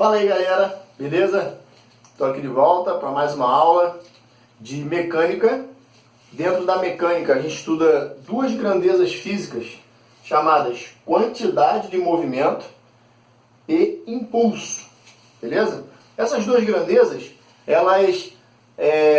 Fala aí, galera, beleza? Estou aqui de volta para mais uma aula de mecânica. Dentro da mecânica a gente estuda duas grandezas físicas chamadas quantidade de movimento e impulso, beleza? Essas duas grandezas, elas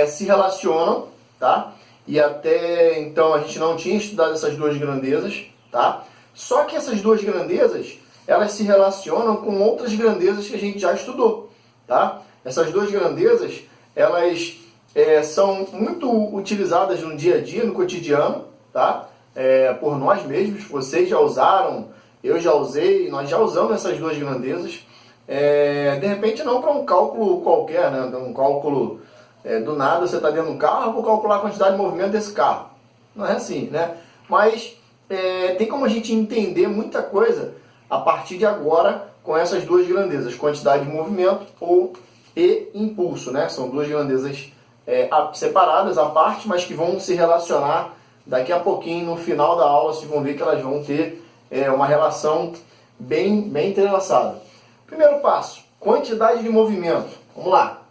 se relacionam, tá? E até então a gente não tinha estudado essas duas grandezas, tá? Só que essas duas grandezas, elas se relacionam com outras grandezas que a gente já estudou, tá? Essas duas grandezas, elas são muito utilizadas no dia a dia, no cotidiano, tá? Por nós mesmos, vocês já usaram, eu já usei, nós já usamos essas duas grandezas. De repente não para um cálculo qualquer, né? Um cálculo do nada, você está dentro de um carro, vou calcular a quantidade de movimento desse carro. Não é assim, né? Mas tem como a gente entender muita coisa a partir de agora com essas duas grandezas, quantidade de movimento e impulso, né? São duas grandezas separadas à parte, mas que vão se relacionar daqui a pouquinho, no final da aula, vocês vão ver que elas vão ter uma relação bem entrelaçada. Primeiro passo, quantidade de movimento. Vamos lá.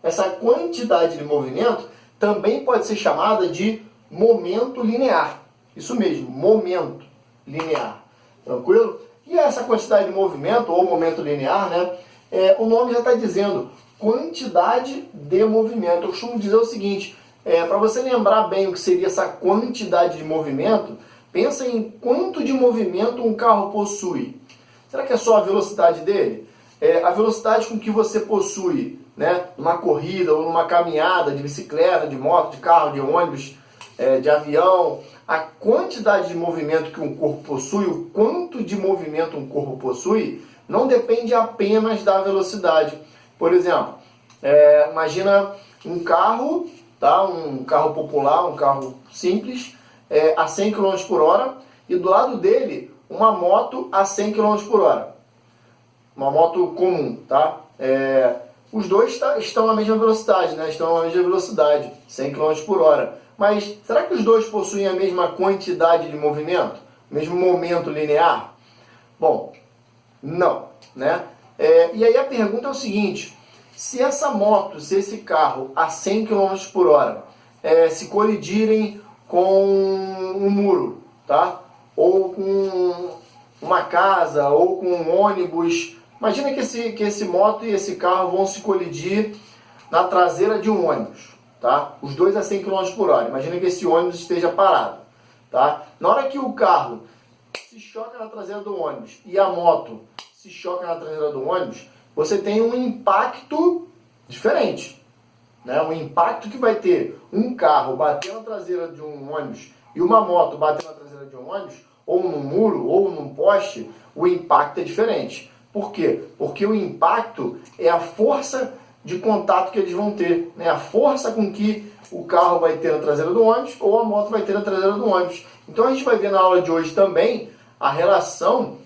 Essa quantidade de movimento também pode ser chamada de momento linear. Isso mesmo, momento linear. Tranquilo? E essa quantidade de movimento, ou momento linear, né? O nome já está dizendo quantidade de movimento. Eu costumo dizer o seguinte, para você lembrar bem o que seria essa quantidade de movimento, pensa em quanto de movimento um carro possui. Será que é só a velocidade dele? A velocidade com que você possui, né, numa corrida ou numa caminhada de bicicleta, de moto, de carro, de ônibus, de avião, a quantidade de movimento que um corpo possui, o quanto de movimento um corpo possui, não depende apenas da velocidade. Por exemplo, imagina um carro, tá? Um carro popular, um carro simples, a 100 km por hora, e do lado dele uma moto a 100 km por hora. Uma moto comum, tá? Os dois estão à mesma velocidade, né? Estão à mesma velocidade, 100 km por hora. Mas será que os dois possuem a mesma quantidade de movimento? Mesmo momento linear? Bom, não, né? E aí a pergunta é o seguinte, se essa moto, se esse carro a 100 km por hora se colidirem com um muro, tá? Ou com uma casa, ou com um ônibus, imagina que esse moto e esse carro vão se colidir na traseira de um ônibus. Tá? Os dois a 100 km por hora. Imagina que esse ônibus esteja parado. Tá? Na hora que o carro se choca na traseira do ônibus e a moto se choca na traseira do ônibus, você tem um impacto diferente. Né? Um impacto que vai ter um carro bater na traseira de um ônibus e uma moto bater na traseira de um ônibus, ou num muro, ou num poste, o impacto é diferente. Por quê? Porque o impacto é a força de contato que eles vão ter, né? A força com que o carro vai ter na traseira do ônibus ou a moto vai ter na traseira do ônibus. Então a gente vai ver na aula de hoje também a relação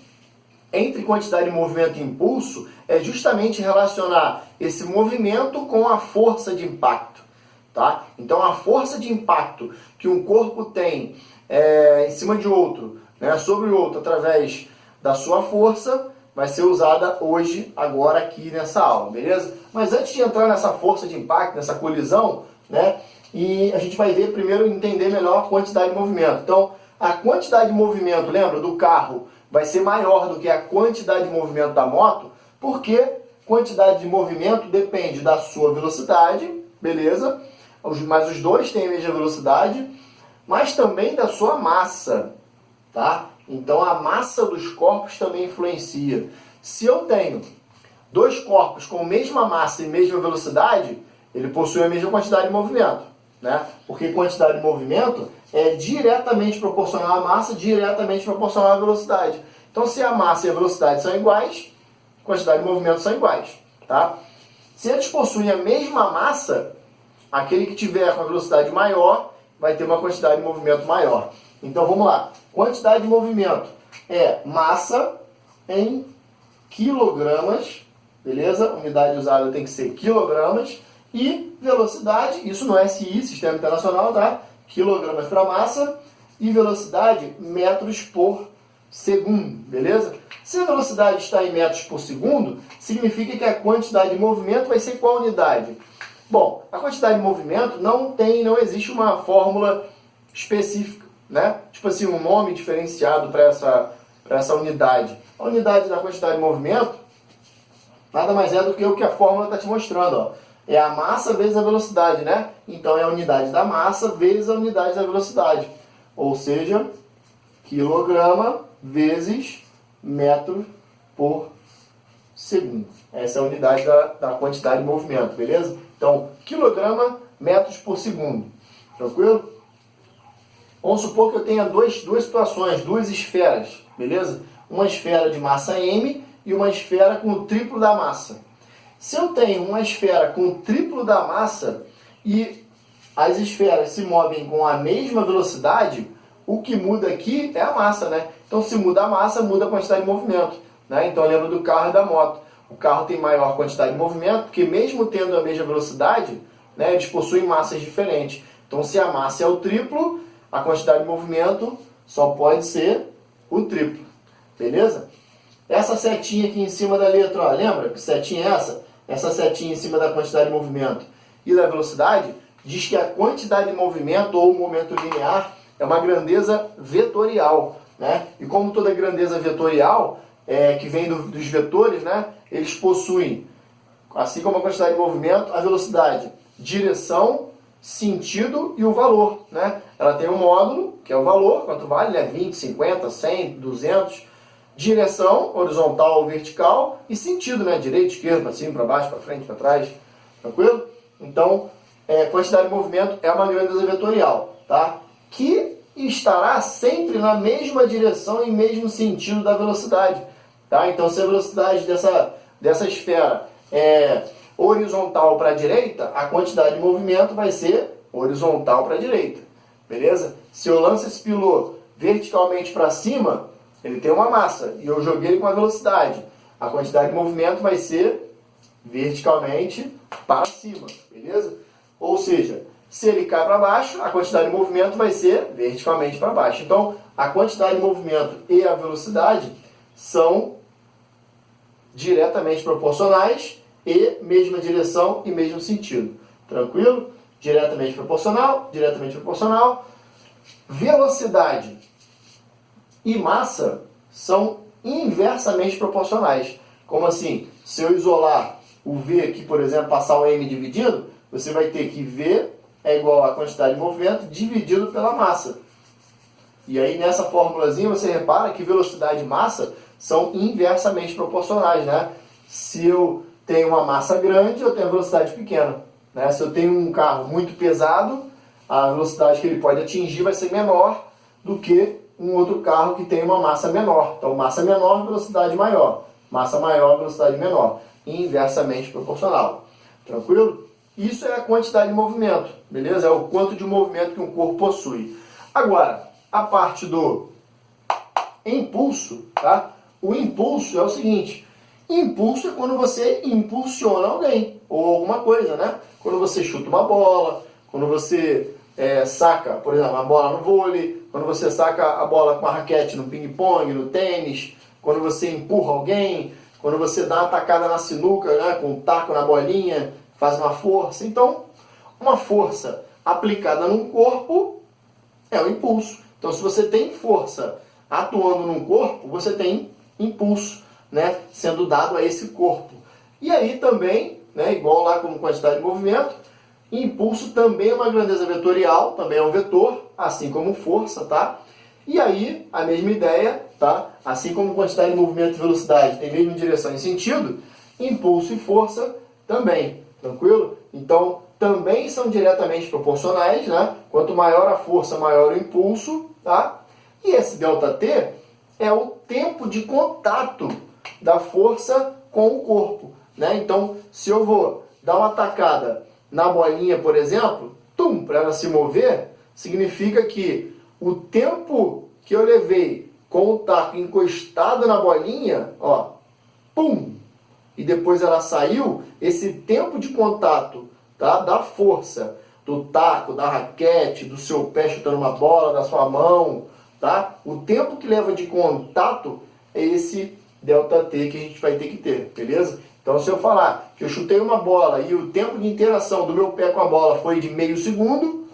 entre quantidade de movimento e impulso é justamente relacionar esse movimento com a força de impacto, tá? Então a força de impacto que um corpo tem em cima de outro, né, sobre o outro, através da sua força, vai ser usada hoje, agora aqui nessa aula, beleza? Mas antes de entrar nessa força de impacto, nessa colisão, né, e a gente vai ver primeiro, entender melhor a quantidade de movimento. Então, a quantidade de movimento, lembra, do carro vai ser maior do que a quantidade de movimento da moto, porque quantidade de movimento depende da sua velocidade, beleza? Mas os dois têm a mesma velocidade, mas também da sua massa, tá? Então a massa dos corpos também influencia. Se eu tenho dois corpos com a mesma massa e mesma velocidade, ele possui a mesma quantidade de movimento, né? Porque quantidade de movimento é diretamente proporcional à massa, diretamente proporcional à velocidade. Então se a massa e a velocidade são iguais, a quantidade de movimento são iguais, tá? Se eles possuem a mesma massa, aquele que tiver com a velocidade maior vai ter uma quantidade de movimento maior. Então vamos lá. Quantidade de movimento é massa em quilogramas, beleza? Unidade usada tem que ser quilogramas. E velocidade, isso no SI, Sistema Internacional, tá? Quilogramas para massa. E velocidade, metros por segundo, beleza? Se a velocidade está em metros por segundo, significa que a quantidade de movimento vai ser qual unidade? Bom, a quantidade de movimento não existe uma fórmula específica, né? Tipo assim, um nome diferenciado para essa unidade. A unidade da quantidade de movimento nada mais é do que o que a fórmula está te mostrando, ó. É a massa vezes a velocidade, né? Então é a unidade da massa vezes a unidade da velocidade. Ou seja, quilograma vezes metro por segundo. Essa é a unidade da quantidade de movimento, beleza? Então, quilograma, metros por segundo. Tranquilo? Vamos supor que eu tenha duas situações, duas esferas, beleza? Uma esfera de massa M e uma esfera com o triplo da massa. Se eu tenho uma esfera com o triplo da massa e as esferas se movem com a mesma velocidade, o que muda aqui é a massa, né? Então, se muda a massa, muda a quantidade de movimento, né? Então, lembra do carro e da moto. O carro tem maior quantidade de movimento, porque mesmo tendo a mesma velocidade, né, eles possuem massas diferentes. Então, se a massa é o triplo, a quantidade de movimento só pode ser o triplo. Beleza? Essa setinha aqui em cima da letra, ó, lembra que setinha é essa? Essa setinha em cima da quantidade de movimento e da velocidade diz que a quantidade de movimento ou momento linear é uma grandeza vetorial, né? E como toda grandeza vetorial, que vem dos vetores, né? Eles possuem, assim como a quantidade de movimento, a velocidade, direção, sentido e o valor, né? Ela tem um módulo, que é o valor, quanto vale, né? 20, 50, 100, 200. Direção, horizontal ou vertical, e sentido, né? Direita, esquerda, para cima, para baixo, para frente, para trás. Tranquilo? Então, quantidade de movimento é uma grandeza vetorial, tá? Que estará sempre na mesma direção e mesmo sentido da velocidade, tá? Então, se a velocidade dessa esfera é horizontal para a direita, a quantidade de movimento vai ser horizontal para a direita, beleza? Se eu lanço esse pilô verticalmente para cima, ele tem uma massa e eu joguei ele com a velocidade, a quantidade de movimento vai ser verticalmente para cima, beleza? Ou seja, se ele cai para baixo, a quantidade de movimento vai ser verticalmente para baixo. Então, a quantidade de movimento e a velocidade são diretamente proporcionais e mesma direção e mesmo sentido. Tranquilo? Diretamente proporcional, diretamente proporcional. Velocidade e massa são inversamente proporcionais. Como assim? Se eu isolar o V aqui, por exemplo, passar o M dividido, você vai ter que V é igual à quantidade de movimento dividido pela massa. E aí nessa formulazinha você repara que velocidade e massa são inversamente proporcionais, né? Se eu tenho uma massa grande, eu tenho uma velocidade pequena, né? Se eu tenho um carro muito pesado, a velocidade que ele pode atingir vai ser menor do que um outro carro que tem uma massa menor. Então, massa menor, velocidade maior. Massa maior, velocidade menor. Inversamente proporcional. Tranquilo? Isso é a quantidade de movimento, beleza? É o quanto de movimento que um corpo possui. Agora, a parte do impulso, tá? O impulso é o seguinte: impulso é quando você impulsiona alguém ou alguma coisa, né? Quando você chuta uma bola, quando você saca, por exemplo, a bola no vôlei, quando você saca a bola com a raquete no ping-pong, no tênis, quando você empurra alguém, quando você dá uma tacada na sinuca, né, com um taco na bolinha, faz uma força. Então, uma força aplicada num corpo é o impulso. Então, se você tem força atuando num corpo, você tem impulso, né, sendo dado a esse corpo. E aí também, né, igual lá como quantidade de movimento, impulso também é uma grandeza vetorial, também é um vetor, assim como força, tá? E aí, a mesma ideia, tá? Assim como quantidade de movimento e velocidade tem mesma direção e sentido, impulso e força também, tranquilo? Então, também são diretamente proporcionais, né? Quanto maior a força, maior o impulso, tá? E esse ΔT é o tempo de contato da força com o corpo, né? Então, se eu vou dar uma tacada na bolinha, por exemplo, para ela se mover, significa que o tempo que eu levei com o taco encostado na bolinha, ó, pum, e depois ela saiu, esse tempo de contato, tá, da força do taco, da raquete, do seu pé chutando uma bola, da sua mão, tá? O tempo que leva de contato é esse ΔT que a gente vai ter que ter, beleza? Então, se eu falar que eu chutei uma bola e o tempo de interação do meu pé com a bola foi de meio segundo,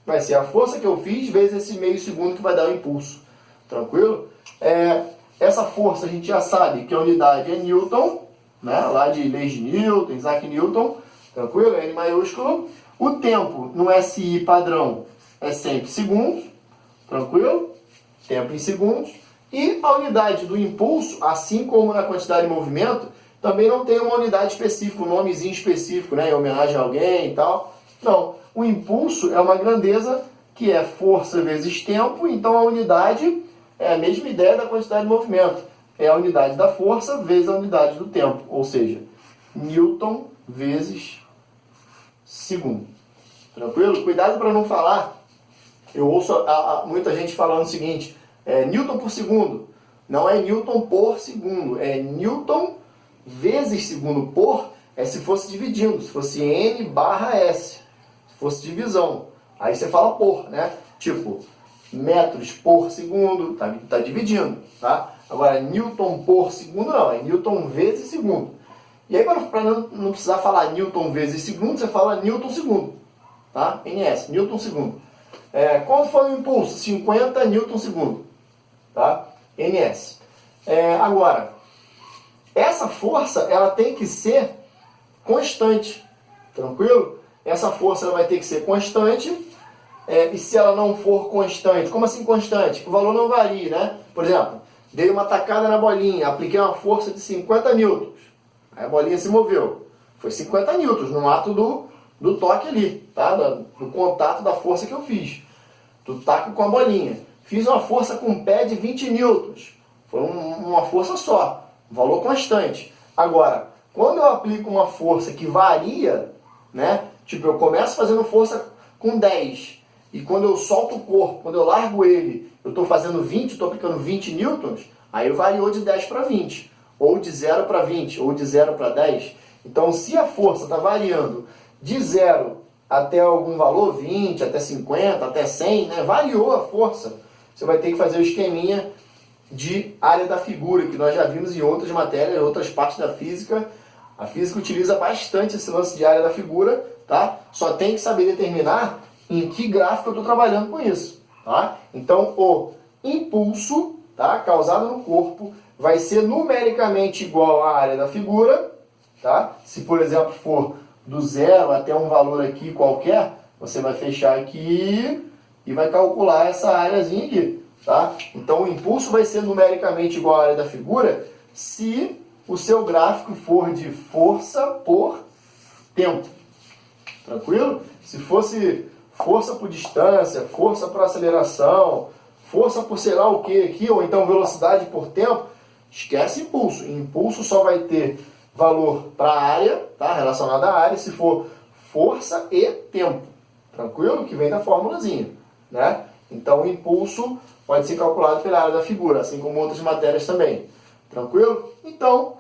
vai ser a força que eu fiz vezes esse meio segundo que vai dar o impulso. Tranquilo? Essa força a gente já sabe que a unidade é Newton, né? Lá de leis de Newton, Isaac Newton. Tranquilo? N maiúsculo. O tempo no SI padrão é sempre segundos. Tranquilo? Tempo em segundos. E a unidade do impulso, assim como na quantidade de movimento, também não tem uma unidade específica, um nomezinho específico, né? Em homenagem a alguém e tal. Não. O impulso é uma grandeza que é força vezes tempo, então a unidade é a mesma ideia da quantidade de movimento. É a unidade da força vezes a unidade do tempo, ou seja, Newton vezes segundo. Tranquilo? Cuidado para não falar. Eu ouço muita gente falando o seguinte, Newton por segundo. Não é Newton por segundo, é Newton vezes segundo. Por é se fosse dividindo, se fosse N/S. Se fosse divisão. Aí você fala por, né? Tipo, metros por segundo, tá dividindo, tá? Agora, Newton por segundo não, é Newton vezes segundo. E aí, para não precisar falar Newton vezes segundo, você fala Newton segundo, tá? NS, Newton segundo. Qual foi o impulso? 50 Newton segundo, tá? NS. Agora, essa força, ela tem que ser constante, tranquilo? Essa força ela vai ter que ser constante, e se ela não for constante, como assim constante? O valor não varia, né? Por exemplo, dei uma tacada na bolinha, apliquei uma força de 50 newtons, aí a bolinha se moveu. Foi 50 newtons no ato do toque ali, tá? Do contato da força que eu fiz, do taco com a bolinha. Fiz uma força com o pé de 20 newtons, foi uma força só, valor constante. Agora, quando eu aplico uma força que varia, né? Tipo, eu começo fazendo força com 10, e quando eu solto o corpo, quando eu largo ele, eu estou fazendo 20, estou aplicando 20 newtons, aí variou de 10 para 20, ou de 0 para 20, ou de 0 para 10. Então, se a força está variando de 0 até algum valor, 20, até 50, até 100, né? Variou a força, você vai ter que fazer o esqueminha de área da figura, que nós já vimos em outras matérias, em outras partes da física. A física utiliza bastante esse lance de área da figura, tá? Só tem que saber determinar em que gráfico eu estou trabalhando com isso, tá? Então, o impulso, tá, causado no corpo vai ser numericamente igual à área da figura, tá? Se, por exemplo, for do 0 até um valor aqui qualquer, você vai fechar aqui e vai calcular essa áreazinha aqui, tá? Então, o impulso vai ser numericamente igual à área da figura se o seu gráfico for de força por tempo. Tranquilo? Se fosse força por distância, força por aceleração, força por sei lá o que aqui, ou então velocidade por tempo, esquece impulso. Impulso só vai ter valor para a área, tá? Relacionado à área, se for força e tempo. Tranquilo? Que vem da formulazinha, né? Então, o impulso pode ser calculado pela área da figura, assim como outras matérias também. Tranquilo? Então,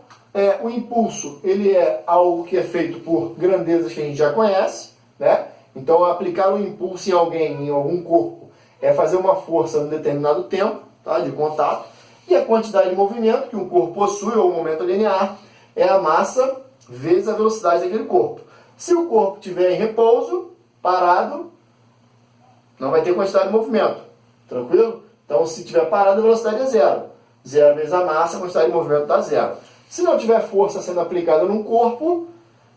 o impulso, ele é algo que é feito por grandezas que a gente já conhece, né? Então, aplicar um impulso em alguém, em algum corpo, é fazer uma força em um determinado tempo, tá? De contato, e a quantidade de movimento que um corpo possui, ou o momento linear, é a massa vezes a velocidade daquele corpo. Se o corpo estiver em repouso, parado, não vai ter quantidade de movimento. Tranquilo? Então, se estiver parado, a velocidade é zero. Zero vezes a massa, a quantidade de movimento dá zero. Se não tiver força sendo aplicada num corpo,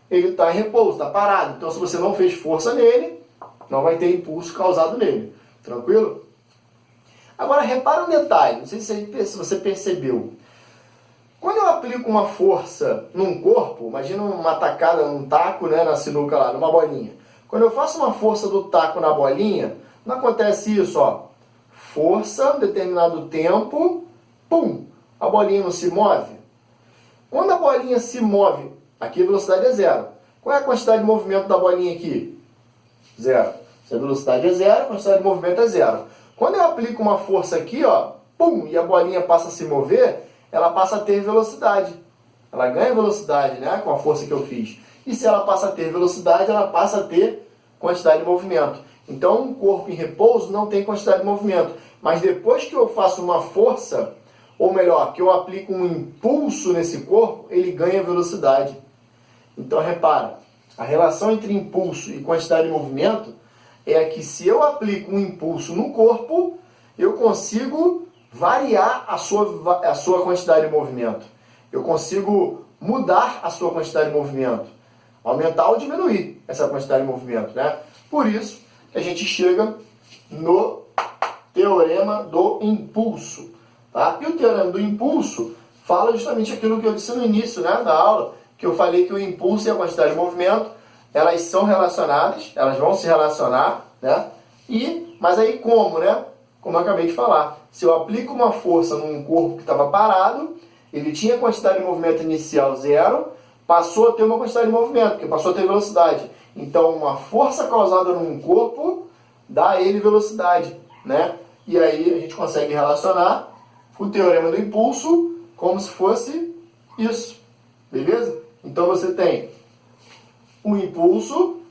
ele está em repouso, está parado. Então, se você não fez força nele, não vai ter impulso causado nele. Tranquilo? Agora, repara um detalhe, não sei se você percebeu. Quando eu aplico uma força num corpo, imagina uma tacada, um taco, né, na sinuca lá, numa bolinha. Quando eu faço uma força do taco na bolinha, não acontece isso, ó. Força, determinado tempo, pum, a bolinha não se move. Quando a bolinha se move, aqui a velocidade é zero. Qual é a quantidade de movimento da bolinha aqui? Zero. Se a velocidade é zero, a quantidade de movimento é zero. Quando eu aplico uma força aqui, ó, pum, e a bolinha passa a se mover, ela passa a ter velocidade. Ela ganha velocidade, né, com a força que eu fiz. E se ela passa a ter velocidade, ela passa a ter quantidade de movimento. Então, um corpo em repouso não tem quantidade de movimento. Mas depois que eu faço uma força, ou melhor, que eu aplico um impulso nesse corpo, ele ganha velocidade. Então repara, a relação entre impulso e quantidade de movimento é que se eu aplico um impulso no corpo, eu consigo variar a sua quantidade de movimento. Eu consigo mudar a sua quantidade de movimento. Aumentar ou diminuir essa quantidade de movimento, né? Por isso que a gente chega no teorema do impulso. Tá? E o teorema do impulso fala justamente aquilo que eu disse no início, né, da aula, que eu falei que o impulso e a quantidade de movimento, elas são relacionadas, elas vão se relacionar, né? Mas aí como, né? Como eu acabei de falar. Se eu aplico uma força num corpo que estava parado, ele tinha quantidade de movimento inicial 0, passou a ter uma quantidade de movimento, porque passou a ter velocidade. Então, uma força causada num corpo dá a ele velocidade, né? E aí a gente consegue relacionar o teorema do impulso como se fosse isso, beleza? Então você tem o impulso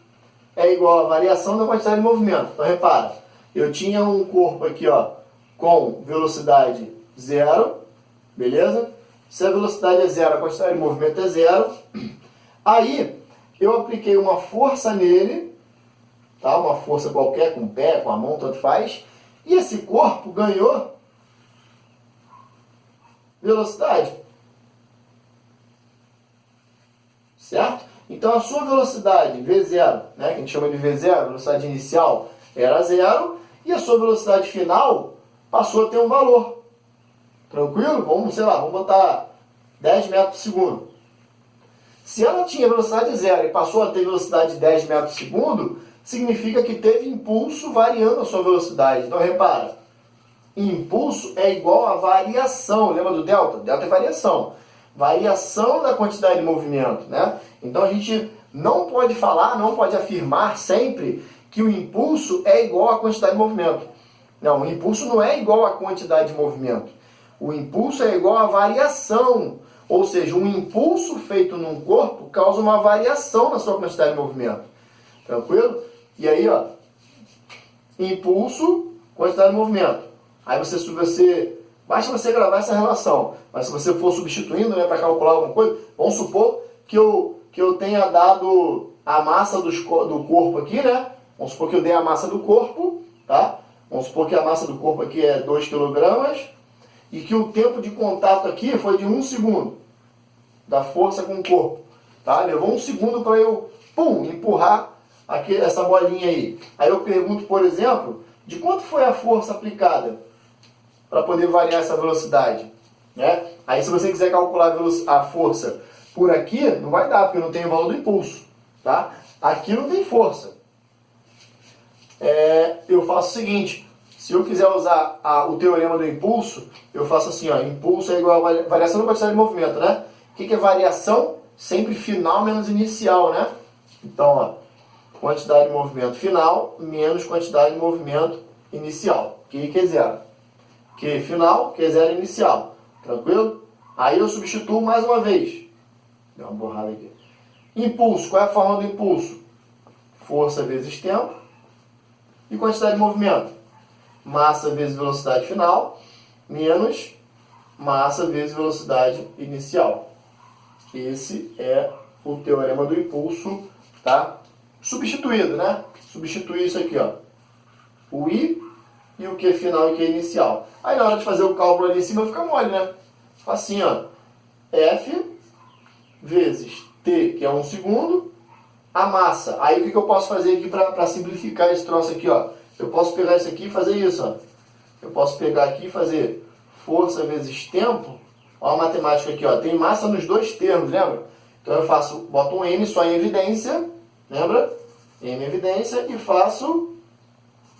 é igual à variação da quantidade de movimento. Então repara, eu tinha um corpo aqui, ó, com velocidade 0, beleza? Se a velocidade é 0, a quantidade de movimento é 0. Aí eu apliquei uma força nele, tá? Uma força qualquer, com o pé, com a mão, tanto faz. E esse corpo ganhou velocidade. Certo? Então a sua velocidade V0, né, que a gente chama de V0, velocidade inicial, era 0, e a sua velocidade final passou a ter um valor. Tranquilo? Vamos, sei lá, vamos botar 10 metros por segundo. Se ela tinha velocidade 0 e passou a ter velocidade de 10 metros por segundo, significa que teve impulso variando a sua velocidade. Então repara, impulso é igual a variação. Lembra do delta? Delta é variação. Variação da quantidade de movimento, né? Então a gente não pode falar, não pode afirmar sempre que o impulso é igual à quantidade de movimento. Não, o impulso não é igual à quantidade de movimento. O impulso é igual à variação. Ou seja, um impulso feito num corpo causa uma variação na sua quantidade de movimento. Tranquilo? E aí, ó, impulso, quantidade de movimento. Aí basta você gravar essa relação. Mas se você for substituindo, né, para calcular alguma coisa, vamos supor que eu tenha dado a massa do corpo aqui, né? Vamos supor que eu dei a massa do corpo, tá? Vamos supor que a massa do corpo aqui é 2 kg e que o tempo de contato aqui foi de 1 segundo da força com o corpo, tá? Levou 1 segundo para eu, empurrar essa bolinha aí. Aí eu pergunto, por exemplo, de quanto foi a força aplicada para poder variar essa velocidade, né? Aí se você quiser calcular a força por aqui, não vai dar, porque não tem o valor do impulso, tá? Aqui não tem força. Eu faço o seguinte, se eu quiser usar o teorema do impulso, eu faço assim, ó, impulso é igual a variação da quantidade de movimento, né? O que é variação? Sempre final menos inicial, né? Então, ó, quantidade de movimento final menos quantidade de movimento inicial. Que é 0. Que final, que é 0 inicial. Tranquilo? Aí eu substituo mais uma vez. Deu uma borrada aqui. Impulso, qual é a forma do impulso? Força vezes tempo. E quantidade de movimento? Massa vezes velocidade final, menos massa vezes velocidade inicial. Esse é o teorema do impulso, tá? Substituído, né? Substituir isso aqui, ó. O I e o Q final e o Q inicial. Aí na hora de fazer o cálculo ali em cima fica mole, né? Assim, ó. F vezes T, que é 1 segundo, a massa. Aí o que eu posso fazer aqui para simplificar esse troço aqui, ó? Eu posso pegar isso aqui e fazer isso, ó. Eu posso pegar aqui e fazer força vezes tempo. Ó a matemática aqui, ó. Tem massa nos dois termos, lembra? Então eu boto um M só em evidência, lembra? M em evidência e faço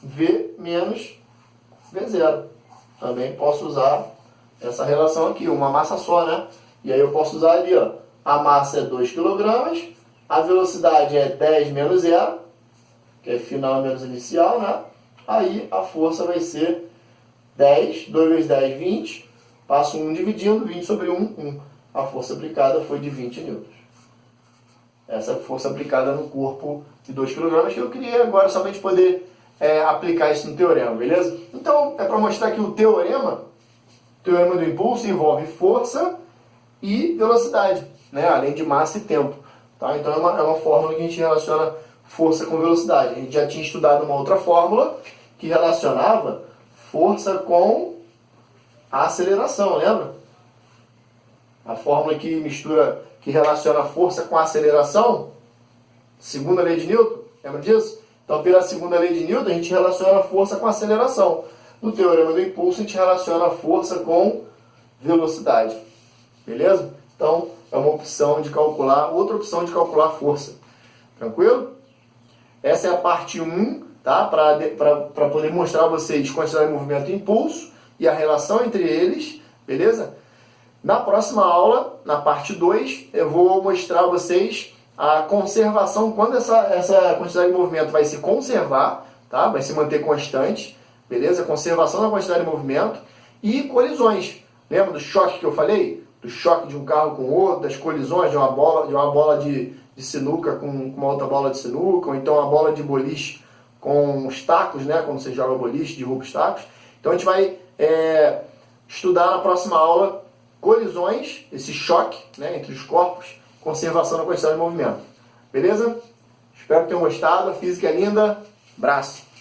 V menos V0. Também posso usar essa relação aqui, uma massa só, né? E aí eu posso usar ali, ó. A massa é 2 kg, a velocidade é 10 menos 0, que é final menos inicial, né? Aí a força vai ser 10, 2 vezes 10, 20. Passo 1 dividindo, 20 sobre 1, 1. A força aplicada foi de 20 newtons. Essa força aplicada no corpo de 2 kg que eu queria agora somente poder aplicar isso no teorema, beleza? Então, é para mostrar que o teorema do impulso envolve força e velocidade, né? Além de massa e tempo. Tá? Então, é uma fórmula que a gente relaciona força com velocidade. A gente já tinha estudado uma outra fórmula que relacionava força com a aceleração, lembra? A fórmula que relaciona a força com a aceleração, segunda lei de Newton, lembra disso? Então, pela segunda lei de Newton, a gente relaciona a força com a aceleração. No teorema do impulso, a gente relaciona a força com velocidade. Beleza? Então, é uma opção de calcular, outra opção de calcular a força. Tranquilo? Essa é a parte 1, tá? Para poder mostrar a vocês quantidade de movimento e impulso e a relação entre eles, beleza? Na próxima aula, na parte 2, eu vou mostrar a vocês a conservação, quando essa quantidade de movimento vai se conservar, tá? Vai se manter constante, beleza? Conservação da quantidade de movimento e colisões. Lembra do choque que eu falei? Do choque de um carro com o outro, das colisões de uma bola de sinuca com uma outra bola de sinuca, ou então uma bola de boliche com os tacos, né? Quando você joga boliche, derruba os tacos. Então a gente vai estudar na próxima aula colisões, esse choque, né, entre os corpos, conservação da quantidade de movimento. Beleza? Espero que tenham gostado. A física é linda. Abraço!